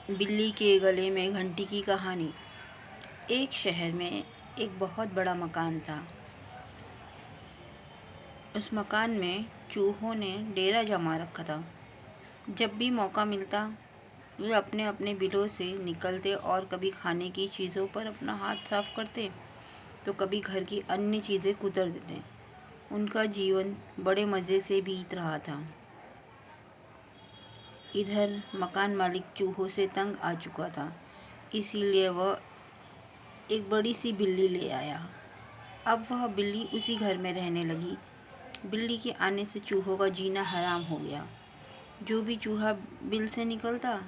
बिल्ली के गले में घंटी की कहानी। एक शहर में एक बहुत बड़ा मकान था। उस मकान में चूहों ने डेरा जमा रखा था। जब भी मौका मिलता वे अपने अपने बिलों से निकलते और कभी खाने की चीज़ों पर अपना हाथ साफ करते तो कभी घर की अन्य चीज़ें कुतर देते। उनका जीवन बड़े मज़े से बीत रहा था। इधर मकान मालिक चूहों से तंग आ चुका था, इसीलिए वह एक बड़ी सी बिल्ली ले आया। अब वह बिल्ली उसी घर में रहने लगी। बिल्ली के आने से चूहों का जीना हराम हो गया। जो भी चूहा बिल से निकलता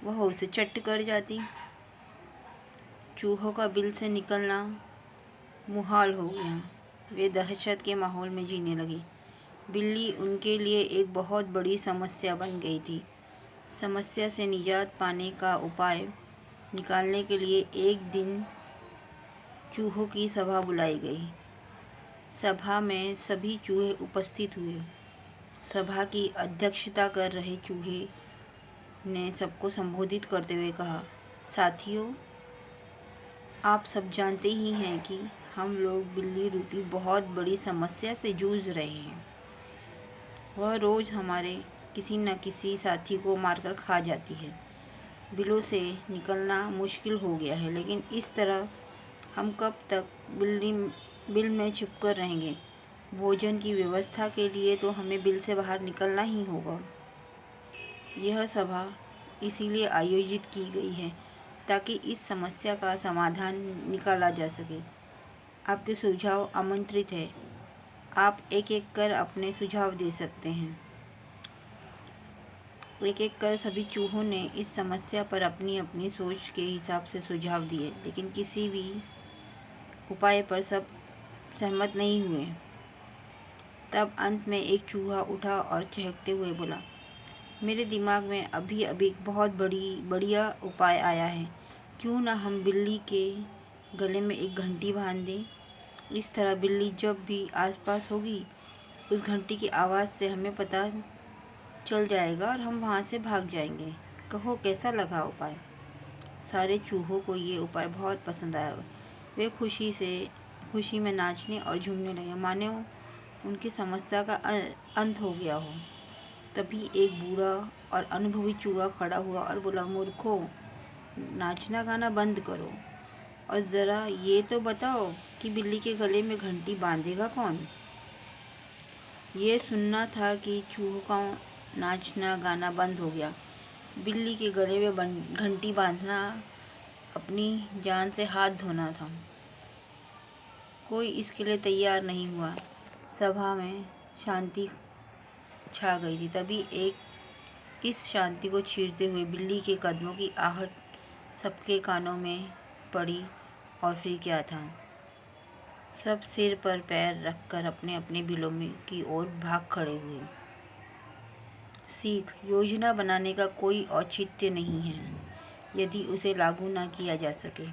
वह उसे चट कर जाती। चूहों का बिल से निकलना मुहाल हो गया। वे दहशत के माहौल में जीने लगी। बिल्ली उनके लिए एक बहुत बड़ी समस्या बन गई थी। समस्या से निजात पाने का उपाय निकालने के लिए एक दिन चूहों की सभा बुलाई गई। सभा में सभी चूहे उपस्थित हुए। सभा की अध्यक्षता कर रहे चूहे ने सबको संबोधित करते हुए कहा, साथियों, आप सब जानते ही हैं कि हम लोग बिल्ली रूपी बहुत बड़ी समस्या से जूझ रहे हैं। वह रोज़ हमारे किसी न किसी साथी को मारकर खा जाती है। बिलों से निकलना मुश्किल हो गया है, लेकिन इस तरह हम कब तक बिल में छुपकर रहेंगे। भोजन की व्यवस्था के लिए तो हमें बिल से बाहर निकलना ही होगा। यह सभा इसीलिए आयोजित की गई है ताकि इस समस्या का समाधान निकाला जा सके। आपके सुझाव आमंत्रित है। आप एक एक कर अपने सुझाव दे सकते हैं। एक एक कर सभी चूहों ने इस समस्या पर अपनी अपनी सोच के हिसाब से सुझाव दिए, लेकिन किसी भी उपाय पर सब सहमत नहीं हुए। तब अंत में एक चूहा उठा और चहकते हुए बोला, मेरे दिमाग में अभी अभी बहुत बढ़िया उपाय आया है। क्यों ना हम बिल्ली के गले में एक घंटी बांध दें। इस तरह बिल्ली जब भी आसपास होगी उस घंटी की आवाज़ से हमें पता चल जाएगा और हम वहाँ से भाग जाएंगे। कहो कैसा लगा उपाय। सारे चूहों को ये उपाय बहुत पसंद आया। वे खुशी में नाचने और झूमने लगे, मानो उनकी समस्या का अंत हो गया हो। तभी एक बूढ़ा और अनुभवी चूहा खड़ा हुआ और बोला, मूर्खों, नाचना गाना बंद करो और ज़रा ये तो बताओ कि बिल्ली के गले में घंटी बांधेगा कौन। ये सुनना था कि चूहों का नाचना गाना बंद हो गया। बिल्ली के गले में घंटी बांधना अपनी जान से हाथ धोना था। कोई इसके लिए तैयार नहीं हुआ। सभा में शांति छा गई थी। तभी इस शांति को चीरते हुए बिल्ली के कदमों की आहट सबके कानों में पड़ी। और फिर क्या था, सब सिर पर पैर रखकर अपने अपने बिलों में की ओर भाग खड़े हुए। सीख, योजना बनाने का कोई औचित्य नहीं है यदि उसे लागू ना किया जा सके।